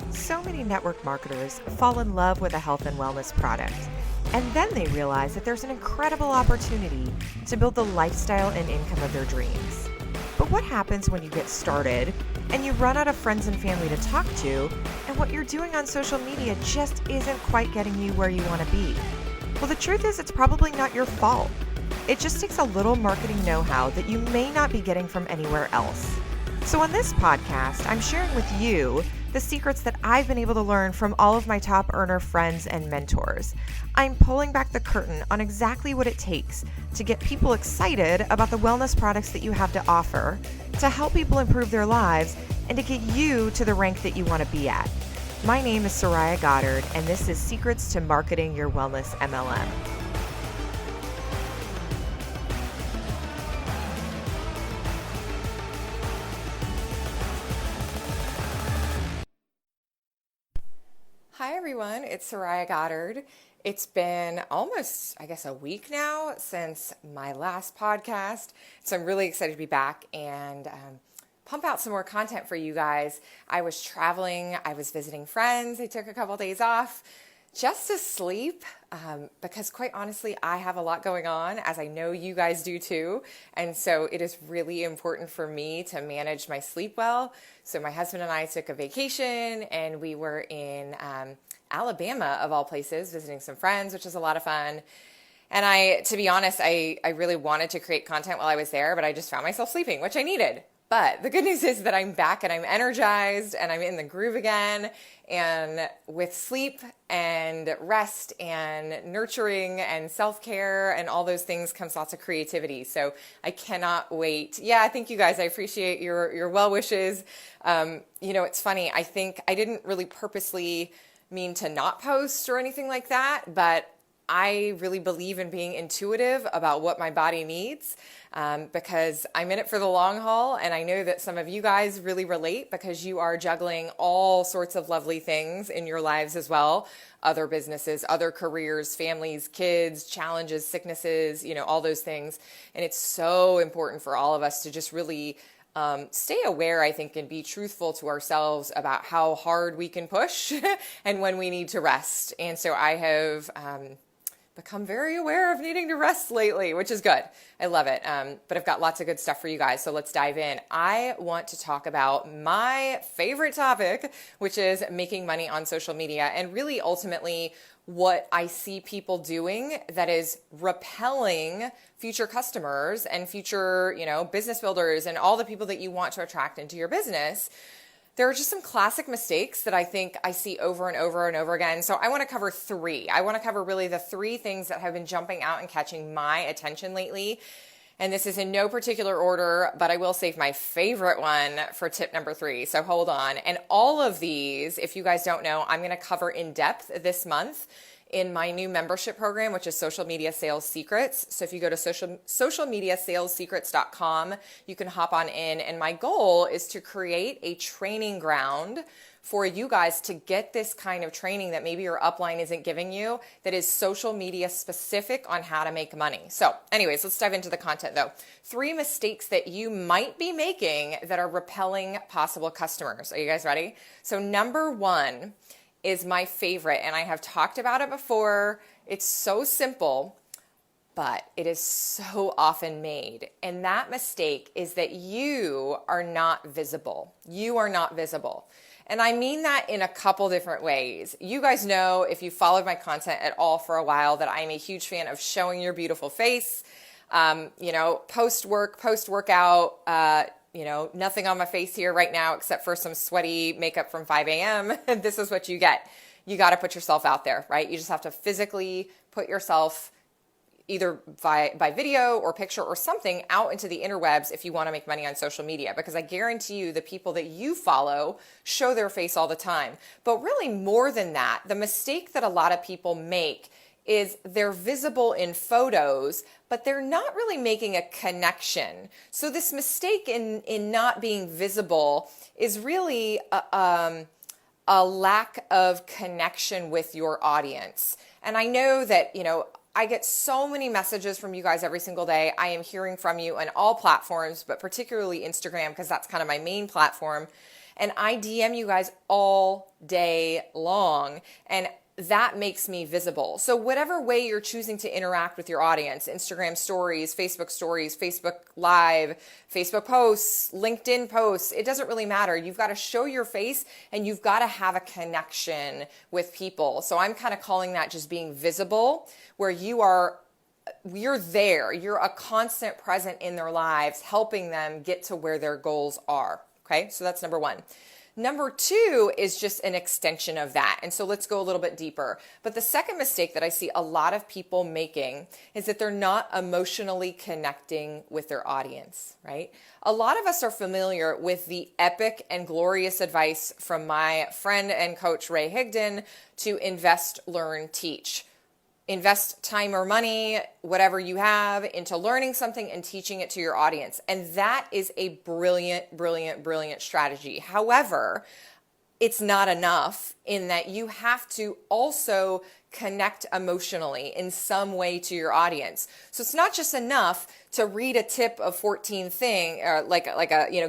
So many network marketers fall in love with a health and wellness product, and then they realize that there's an incredible opportunity to build the lifestyle and income of their dreams. But what happens when you get started and you run out of friends and family to talk to, and what you're doing on social media just isn't quite getting you where you want to be? Well, the truth is it's probably not your fault. It just takes a little marketing know-how that you may not be getting from anywhere else. So on this podcast, I'm sharing with you the secrets that I've been able to learn from all of my top earner friends and mentors. I'm pulling back the curtain on exactly what it takes to get people excited about the wellness products that you have to offer, to help people improve their lives, and to get you to the rank that you want to be at. My name is Soraya Goddard, and this is Secrets to Marketing Your Wellness MLM. Hi everyone, it's Soraya Goddard. It's been almost, a week now since my last podcast, so I'm really excited to be back and pump out some more content for you guys. I was traveling, I was visiting friends, I took a couple days off just to sleep because quite honestly, I have a lot going on, as I know you guys do too, and so it is really important for me to manage my sleep well. So my husband and I took a vacation, and we were in Alabama, of all places, visiting some friends, which was a lot of fun. And to be honest, I really wanted to create content while I was there, but I just found myself sleeping, which I needed. But the good news is that I'm back and I'm energized and I'm in the groove again. And with sleep and rest and nurturing and self-care and all those things comes lots of creativity. So I cannot wait. Yeah, thank you guys. I appreciate your well wishes. It's funny. I think I didn't really purposely mean to not post or anything like that, but I really believe in being intuitive about what my body needs because I'm in it for the long haul. And I know that some of you guys really relate because you are juggling all sorts of lovely things in your lives as well. Other businesses, other careers, families, kids, challenges, sicknesses, all those things. And it's so important for all of us to just really stay aware, I think, and be truthful to ourselves about how hard we can push and when we need to rest. And so I have become very aware of needing to rest lately, which is good. I love it. But I've got lots of good stuff for you guys. So let's dive in. I want to talk about my favorite topic, which is making money on social media, and really ultimately what I see people doing that is repelling future customers and future, business builders and all the people that you want to attract into your business. There are just some classic mistakes that I think I see over and over and over again. So I want to cover three. I want to cover really the three things that have been jumping out and catching my attention lately. And this is in no particular order, but I will save my favorite one for tip number 3. So hold on. And all of these, if you guys don't know, I'm going to cover in depth this month in my new membership program, which is Social Media Sales Secrets. So if you go to socialmediasalessecrets.com, you can hop on in. And my goal is to create a training ground for you guys to get this kind of training that maybe your upline isn't giving you, that is social media specific on how to make money. So anyways, let's dive into the content though. 3 mistakes that you might be making that are repelling possible customers. Are you guys ready? So number 1 is my favorite, and I have talked about it before. It's so simple, but it is so often made. And that mistake is that you are not visible. You are not visible. And I mean that in a couple different ways. You guys know, if you followed my content at all for a while, that I'm a huge fan of showing your beautiful face. Post-work, post-workout, nothing on my face here right now except for some sweaty makeup from 5 a.m. This is what you get. You got to put yourself out there, right? You just have to physically put yourself either by video or picture or something out into the interwebs if you want to make money on social media, because I guarantee you the people that you follow show their face all the time. But really more than that, the mistake that a lot of people make is they're visible in photos, but they're not really making a connection. So this mistake in not being visible is really a lack of connection with your audience. And I know that, I get so many messages from you guys every single day. I am hearing from you on all platforms, but particularly Instagram, because that's kind of my main platform. And I DM you guys all day long, and that makes me visible. So whatever way you're choosing to interact with your audience, Instagram stories, Facebook Live, Facebook posts, LinkedIn posts, it doesn't really matter. You've got to show your face and you've got to have a connection with people. So I'm kind of calling that just being visible, where you're there. You're a constant present in their lives, helping them get to where their goals are. Okay, so that's number one. Number two is just an extension of that. And so let's go a little bit deeper. But the second mistake that I see a lot of people making is that they're not emotionally connecting with their audience, right? A lot of us are familiar with the epic and glorious advice from my friend and coach, Ray Higdon, to invest, learn, teach. Invest time or money, whatever you have, into learning something and teaching it to your audience. And that is a brilliant, brilliant, brilliant strategy. However, it's not enough in that you have to also connect emotionally in some way to your audience. So it's not just enough to read a tip of 14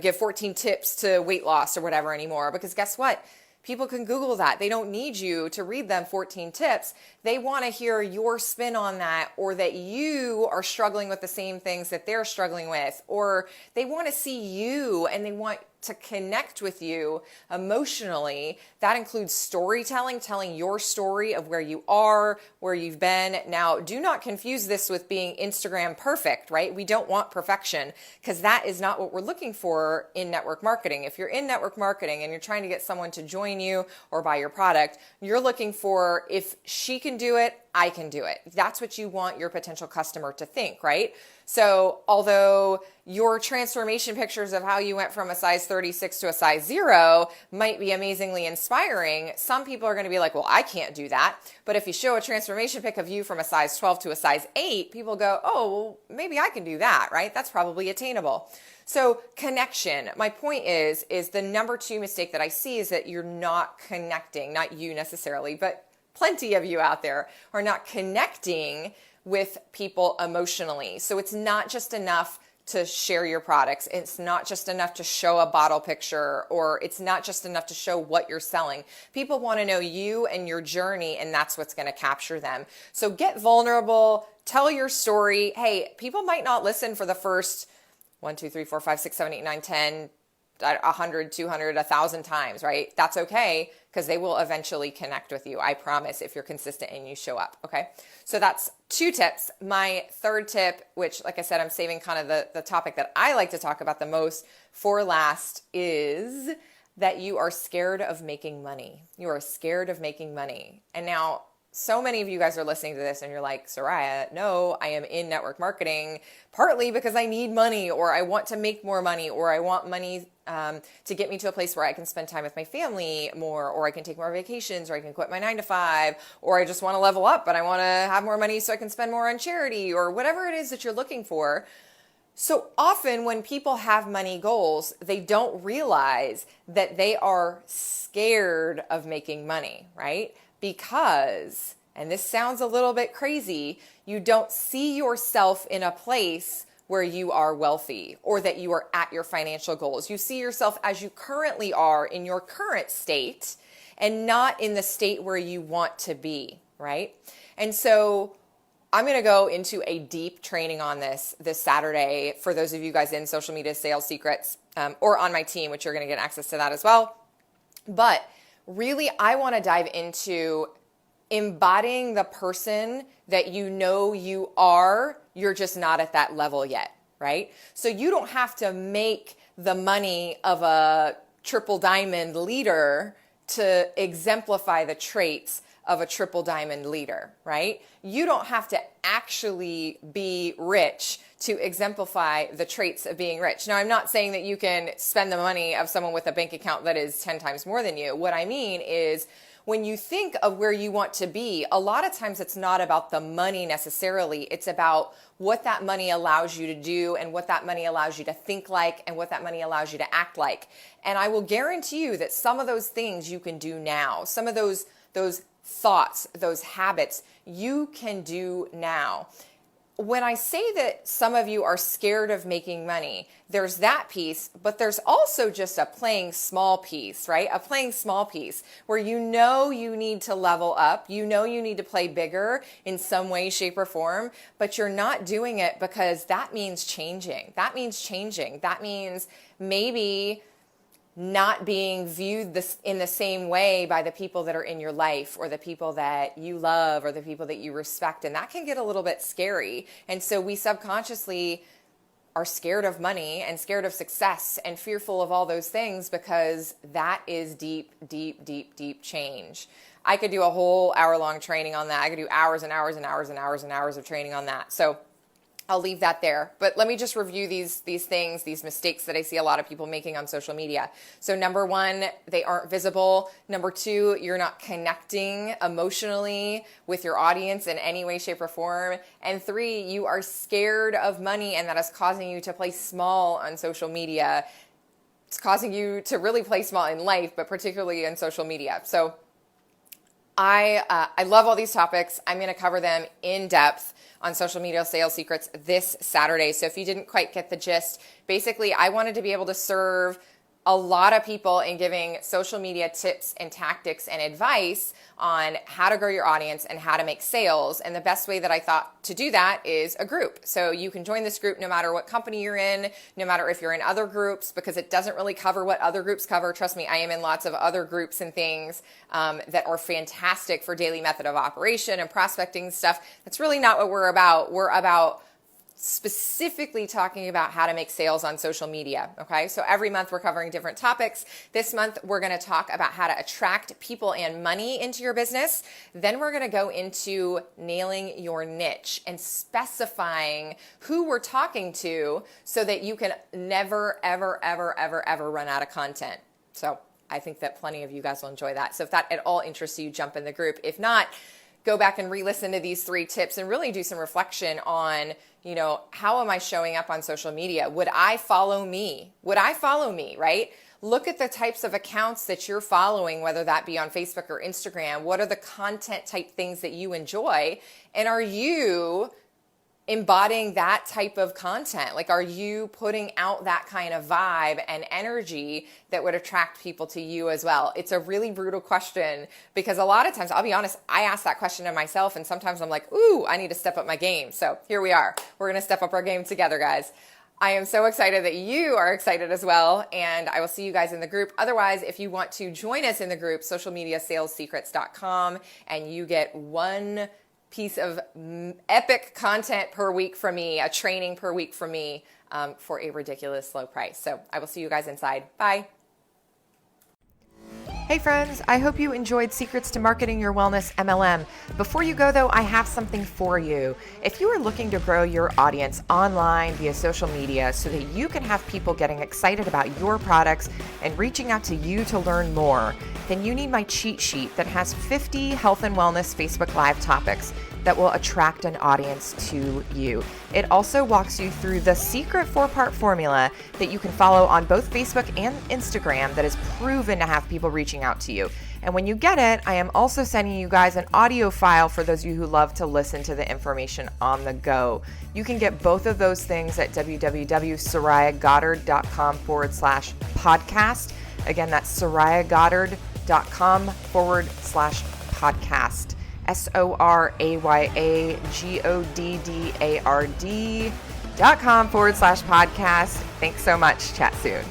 give 14 tips to weight loss or whatever anymore, because guess what? People can Google that. They don't need you to read them 14 tips. They want to hear your spin on that, or that you are struggling with the same things that they're struggling with, or they want to see you and they want to connect with you emotionally. That includes storytelling, telling your story of where you are, where you've been. Now, do not confuse this with being Instagram perfect, right? We don't want perfection, because that is not what we're looking for in network marketing. If you're in network marketing and you're trying to get someone to join you or buy your product, you're looking for, if she can do it, I can do it. That's what you want your potential customer to think, right? So although your transformation pictures of how you went from a size 36 to a size 0 might be amazingly inspiring, some people are going to be like, well, I can't do that. But if you show a transformation pic of you from a size 12 to a size 8, people go, oh, well, maybe I can do that, right? That's probably attainable. So connection, my point is the number two mistake that I see is that you're not connecting, not you necessarily, but plenty of you out there are not connecting with people emotionally. So it's not just enough to share your products. It's not just enough to show a bottle picture, or it's not just enough to show what you're selling. People want to know you and your journey, and that's what's going to capture them. So get vulnerable, tell your story. Hey, people might not listen for the first 1, 2, 3, 4, 5, 6, 7, 8, 9, 10, 100, 200, 1,000 times, right? That's okay, because they will eventually connect with you. I promise, if you're consistent and you show up. Okay. So that's 2 tips. My third tip, which, like I said, I'm saving kind of the topic that I like to talk about the most for last, is that you are scared of making money. You are scared of making money. And now, so many of you guys are listening to this and you're like, Soraya, no, I am in network marketing partly because I need money, or I want to make more money, or I want money to get me to a place where I can spend time with my family more, or I can take more vacations, or I can quit my 9 to 5, or I just want to level up, but I want to have more money so I can spend more on charity, or whatever it is that you're looking for. So often when people have money goals, they don't realize that they are scared of making money, right? Because, and this sounds a little bit crazy, you don't see yourself in a place where you are wealthy or that you are at your financial goals. You see yourself as you currently are in your current state and not in the state where you want to be, right? And so I'm going to go into a deep training on this Saturday for those of you guys in Social Media Sales Secrets or on my team, which you're going to get access to that as well. But really, I want to dive into embodying the person that you know you are. You're just not at that level yet, right? So you don't have to make the money of a triple diamond leader to exemplify the traits of a triple diamond leader, right? You don't have to actually be rich to exemplify the traits of being rich. Now, I'm not saying that you can spend the money of someone with a bank account that is 10 times more than you. What I mean is, when you think of where you want to be, a lot of times it's not about the money necessarily. It's about what that money allows you to do, and what that money allows you to think like, and what that money allows you to act like. And I will guarantee you that some of those things you can do now. Some of those thoughts, those habits, you can do now. when I say that some of you are scared of making money, there's that piece, but there's also just a playing small piece, right? A playing small piece where you know you need to level up, you know you need to play bigger in some way, shape, or form, but you're not doing it because that means changing. That means changing. That means maybe not being viewed in the same way by the people that are in your life or the people that you love or the people that you respect. And that can get a little bit scary. And so we subconsciously are scared of money and scared of success and fearful of all those things because that is deep, deep, deep, deep change. I could do a whole hour-long training on that. I could do hours and hours and hours and hours and hours of training on that. So I'll leave that there. But let me just review these things, these mistakes that I see a lot of people making on social media. So number one, they aren't visible. Number two, you're not connecting emotionally with your audience in any way, shape, or form. And three, you are scared of money, and that is causing you to play small on social media. It's causing you to really play small in life, but particularly in social media. So I love all these topics. I'm going to cover them in depth on Social Media Sales Secrets this Saturday. So if you didn't quite get the gist, basically I wanted to be able to serve a lot of people in giving social media tips and tactics and advice on how to grow your audience and how to make sales. And the best way that I thought to do that is a group. So you can join this group no matter what company you're in, no matter if you're in other groups, because it doesn't really cover what other groups cover. Trust me, I am in lots of other groups and things that are fantastic for daily method of operation and prospecting stuff. That's really not what we're about. We're about specifically talking about how to make sales on social media. Okay. So every month we're covering different topics. This month we're going to talk about how to attract people and money into your business. Then we're going to go into nailing your niche and specifying who we're talking to so that you can never, ever, ever, ever, ever run out of content. So I think that plenty of you guys will enjoy that. So if that at all interests you, jump in the group. If not, go back and re-listen to these 3 tips and really do some reflection on, how am I showing up on social media? Would I follow me? Right? Look at the types of accounts that you're following, whether that be on Facebook or Instagram. What are the content type things that you enjoy? And are you embodying that type of content? Like, are you putting out that kind of vibe and energy that would attract people to you as well? It's a really brutal question because a lot of times, I'll be honest, I ask that question to myself and sometimes I'm like, ooh, I need to step up my game. So here we are. We're going to step up our game together, guys. I am so excited that you are excited as well, and I will see you guys in the group. Otherwise, if you want to join us in the group, socialmediasalessecrets.com, and you get one piece of epic content per week from me, a training per week from me for a ridiculous low price. So I will see you guys inside. Bye. Hey friends, I hope you enjoyed Secrets to Marketing Your Wellness MLM. Before you go though, I have something for you. If you are looking to grow your audience online via social media so that you can have people getting excited about your products and reaching out to you to learn more, then you need my cheat sheet that has 50 health and wellness Facebook Live topics that will attract an audience to you. It also walks you through the secret 4-part formula that you can follow on both Facebook and Instagram that is proven to have people reaching out to you. And when you get it, I am also sending you guys an audio file for those of you who love to listen to the information on the go. You can get both of those things at www.sorayagoddard.com/podcast. Again, that's sorayagoddard.com/podcast. SORAYAGODDARD.com/podcast. Thanks so much. Chat soon.